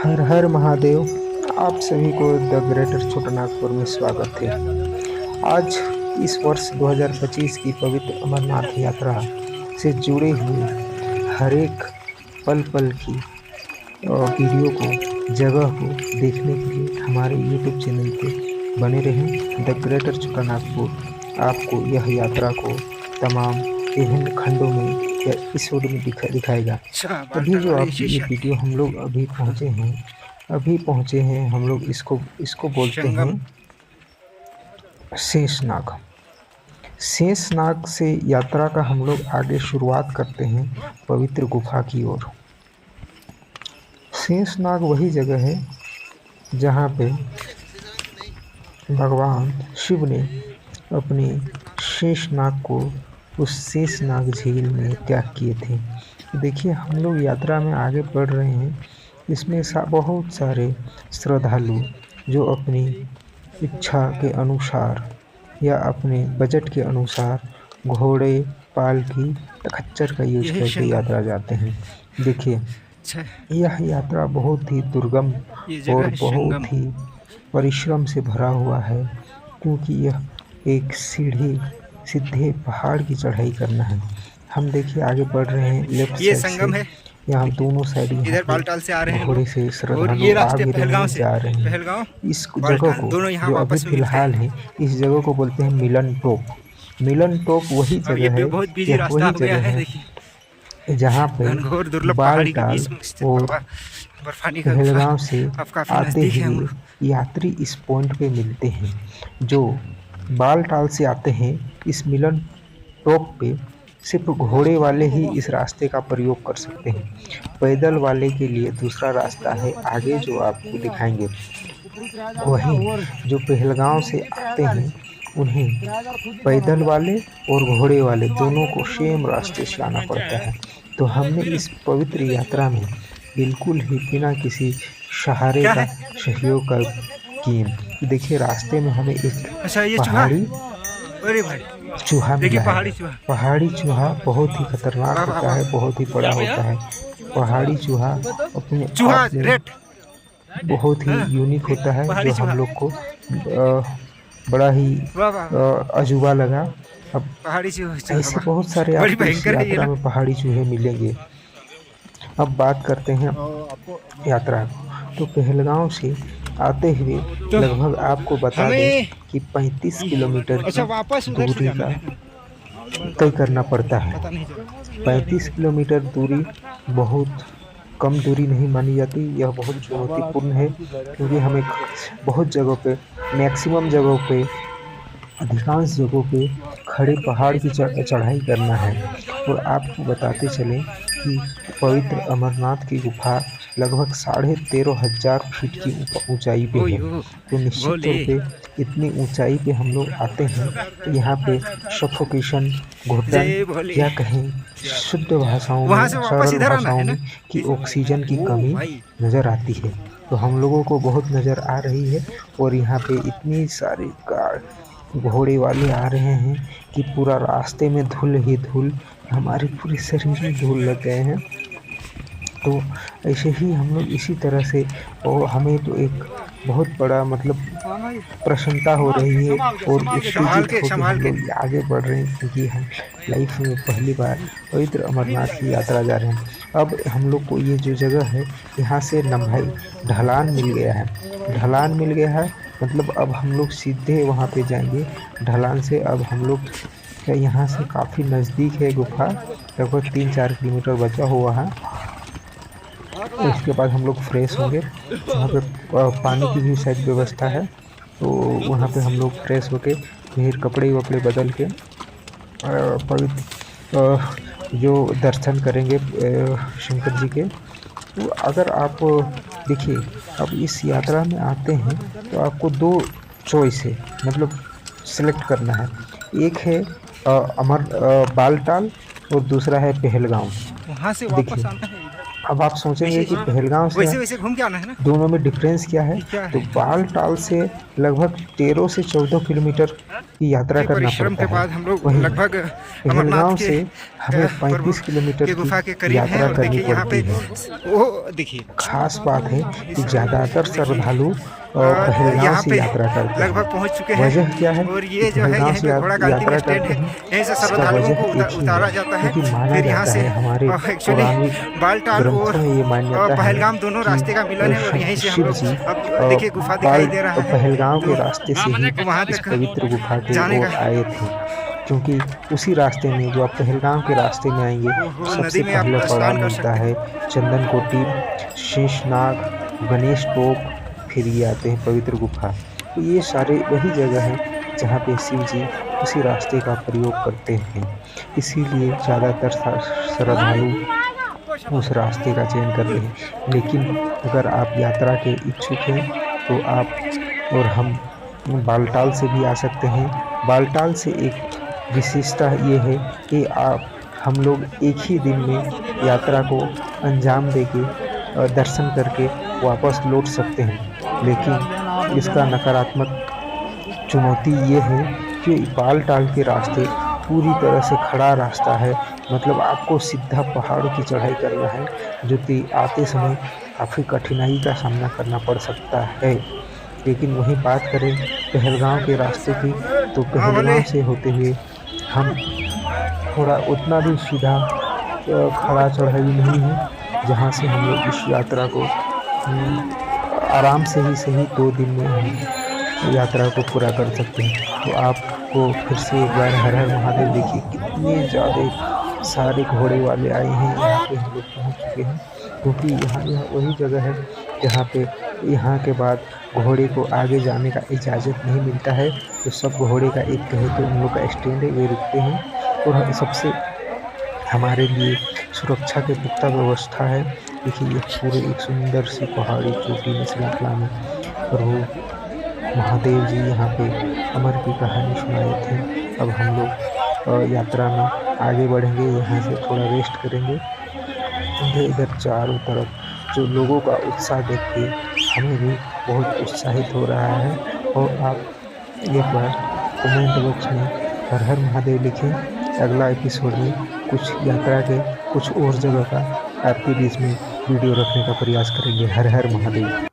हर हर महादेव। आप सभी को द ग्रेटर छोटानागपुर में स्वागत है। आज इस वर्ष 2025 की पवित्र अमरनाथ यात्रा से जुड़े हुए हर एक पल पल की वीडियो को, जगह को देखने के लिए हमारे यूट्यूब चैनल पे बने रहें। द ग्रेटर छोटानागपुर आपको यह यात्रा को तमाम विभिन्न खंडों में या एपिसोड में दिखाएगा। अभी जो आप ये वीडियो हम लोग अभी पहुंचे हैं हम लोग इसको बोलते हैं शेषनाग। शेषनाग से यात्रा का हम लोग आगे शुरुआत करते हैं पवित्र गुफा की ओर। शेषनाग वही जगह है जहाँ पे भगवान शिव ने अपने शेषनाग को उस शेषनाग झील में त्याग किए थे। देखिए, हम लोग यात्रा में आगे बढ़ रहे हैं। इसमें बहुत सारे श्रद्धालु जो अपनी इच्छा के अनुसार या अपने बजट के अनुसार घोड़े, पालकी या खच्चर का यूज करके यात्रा जाते हैं। देखिए, यह यात्रा बहुत ही दुर्गम और बहुत ही परिश्रम से भरा हुआ है, क्योंकि यह एक सीधे पहाड़ की चढ़ाई करना है। हम देखिए आगे बढ़ रहे हैं, लेफ्ट ये साइड संगम है। यहाँ दोनों साइड इधर बालटाल से आ रहे हैं घोड़े से और ये रास्ते आगे पहलगांव से जा रहे हैं। पहलगांव इस जगह को दोनों यहाँ जो अभी वापस फिलहाल है, इस जगह को बोलते हैं मिलन टॉप। मिलन टॉप वही जगह है, बहुत बिजी रास्ता हो गया है। देखिए, जहाँ पे घनघोर दुर्लभ पहाड़ी के बीच में स्थित और बर्फानी का पहलगांव से आते हुए हुए यात्री इस पॉइंट पे मिलते हैं। जो बालटाल से आते हैं, इस मिलन टॉप पे सिर्फ घोड़े वाले ही इस रास्ते का प्रयोग कर सकते हैं। पैदल वाले के लिए दूसरा रास्ता है आगे, जो आपको दिखाएंगे। वहीं जो पहलगांव से आते हैं, उन्हें पैदल वाले और घोड़े वाले दोनों को सेम रास्ते से आना पड़ता है। तो हमने इस पवित्र यात्रा में बिल्कुल ही बिना किसी सहारे का सहयोग कर किए। देखिए, रास्ते में हमें एक पहाड़ी चूहा मिला है। पहाड़ी चूहा बहुत ही खतरनाक होता है, बहुत ही बड़ा होता है। पहाड़ी चूहा अपने आप में बहुत ही यूनिक होता है, जो हम लोग को बड़ा ही अजूबा लगा। अब ऐसे बहुत सारे आपको इस यात्रा में पहाड़ी चूहे मिलेंगे। अब बात करते हैं यात्रा। तो पहलगांव से आते हुए लगभग आपको बता दें कि 35 किलोमीटर की दूरी का तय करना पड़ता है। 35 किलोमीटर दूरी बहुत कम दूरी नहीं मानी जाती, यह बहुत चुनौतीपूर्ण है, क्योंकि हमें बहुत जगहों पे, मैक्सिमम जगहों पे, अधिकांश जगहों पे खड़े पहाड़ की चढ़ाई करना है। और आपको बताते चलें कि पवित्र अमरनाथ की गुफा लगभग 13,500 फीट की ऊंचाई पे है। तो निश्चित तौर पे इतनी ऊंचाई पे हम लोग आते हैं तो यहाँ पे सफोकेशन, घुटन या कहें शुद्ध भाषाओं में, सरल भाषाओं में कि ऑक्सीजन की कमी नज़र आती है। तो हम लोगों को बहुत नज़र आ रही है। और यहाँ पे इतनी सारी घोड़े वाले आ रहे हैं कि पूरा रास्ते में धूल ही धूल, हमारे पूरे शरीर में धूल लग गए हैं। तो ऐसे ही हम लोग इसी तरह से, और हमें तो एक बहुत बड़ा प्रसन्नता हो रही है और उत्तेजित होकर हम लोग आगे बढ़ रहे हैं, क्योंकि हम लाइफ में पहली बार पवित्र अमरनाथ की यात्रा जा रहे हैं। अब हम लोग को ये जो जगह है, यहाँ से लंबाई ढलान मिल गया है। अब हम लोग सीधे वहाँ पे जाएंगे ढलान से। अब हम लोग यहाँ से काफ़ी नज़दीक है गुफा, लगभग 3-4 किलोमीटर बचा हुआ है। इसके बाद हम लोग फ्रेश होंगे। वहाँ पे पानी की भी शायद व्यवस्था है, तो वहाँ पे हम लोग फ्रेश होके फिर कपड़े वपड़े बदल के पवित्र जो दर्शन करेंगे शंकर जी के। तो अगर आप देखिए, अब इस यात्रा में आते हैं तो आपको 2 चॉइस है, सेलेक्ट करना है। एक है बालटाल और दूसरा है पहलगांव। वहाँ से वापस आना है। अब आप सोचेंगे कि पहलगाम से वैसे वैसे घूम के आना है ना। दोनों में डिफरेंस क्या है? ये क्या तो है? बालटाल से लगभग 13 से 14 किलोमीटर की यात्रा बड़ी करना परिश्रम पड़ता के है। बाद हम लोग वहीं लगभग अमरनाथ पहलगाम के से हमें प्रभु 35 किलोमीटर के की गुफा के करीब हैं। यात्रा और करनी देखिए यहाँ पे पड़ती है। वो देखिए खास बात है कि ज़्यादातर देखिए श्रद्धालु पहलगाम यहाँ से पे यात्रा करते हैं। लगभग पहुँच चुके हैं। वजह क्या है और कि ये जो है पहलगाम यहीं से पे घोड़ा गांधी में यात्रा स्टैंड करते है। हैं? यहीं से इसका श्रद्धालुओं वजह को एक ही है, उतारा जाता है। क्योंकि माना फिर यहाँ जाता से है, हमारे एक्चुअली पौराणिक बालटाल और ग्रंथों में ये मान्यता है पहलगाम दोनों कि रास्ते का मिलन है। और यहीं से हम शिव लोग जी अब देखिए गुफा दिखाई दे रहा है। पहलगाम के तो रास्ते से ही वहाँ इस तक पवित्र गुफा की जाने ओर का आए थे, क्योंकि उसी रास्ते में, जो आप पहलगाम के रास्ते में आएंगे तो वो सबसे नदी में आप पहले पड़ाव स्नान कर मिलता सकते है हैं। चंदन कोटी, शेषनाग, गणेश टोप, फिर ये आते हैं पवित्र गुफा। तो ये सारे वही जगह हैं जहाँ पे शिव जी उसी रास्ते का प्रयोग करते हैं। इसीलिए ज़्यादातर श्रद्धालु उस रास्ते का चयन करते हैं। लेकिन अगर आप यात्रा के इच्छुक हैं तो आप और हम बालटाल से भी आ सकते हैं। बालटाल से एक विशेषता ये है कि आप हम लोग एक ही दिन में यात्रा को अंजाम देके दर्शन करके वापस लौट सकते हैं। लेकिन इसका नकारात्मक चुनौती ये है कि बालटाल के रास्ते पूरी तरह से खड़ा रास्ता है। मतलब आपको सीधा पहाड़ों की चढ़ाई करना है, जो कि आते समय काफ़ी कठिनाई का सामना करना पड़ सकता है। लेकिन वहीं बात करें पहलगाम के रास्ते की, तो हाँ बोले। पहलगाम से होते हुए हम थोड़ा उतना भी सीधा खड़ा चढ़ाई नहीं है, जहाँ से हम लोग इस यात्रा को आराम से ही सही 2 दिन में हम यात्रा को पूरा कर सकते हैं। तो आपको फिर से एक बार हर हर महादेव। देखिए कितने ज़्यादा सारे घोड़े वाले आए हैं, यहाँ पे हम लोग पहुँच चुके हैं। क्योंकि यहाँ यह वही जगह है जहाँ पे यहाँ के बाद घोड़े को आगे जाने का इजाज़त नहीं मिलता है। तो सब घोड़े का एक कहे तो उन लोग का स्टैंड है, वे रुकते हैं। और सबसे हमारे लिए सुरक्षा की पुख्ता व्यवस्था है। देखिए ये पूरे एक सुंदर सी पहाड़ी चोटी में श्रृंखला में प्रभु महादेव जी यहाँ पे अमर की कहानी सुनाए थे। अब हम लोग यात्रा में आगे बढ़ेंगे, यहाँ से थोड़ा रेस्ट करेंगे। इधर चारों तरफ जो लोगों का उत्साह देख के हमें भी बहुत उत्साहित हो रहा है। और आप एक बार कमेंट बॉक्स में हर हर महादेव लिखें। अगला एपिसोड में कुछ यात्रा के कुछ और जगह का आपके बीच में वीडियो रखने का प्रयास करेंगे। हर हर महादेव।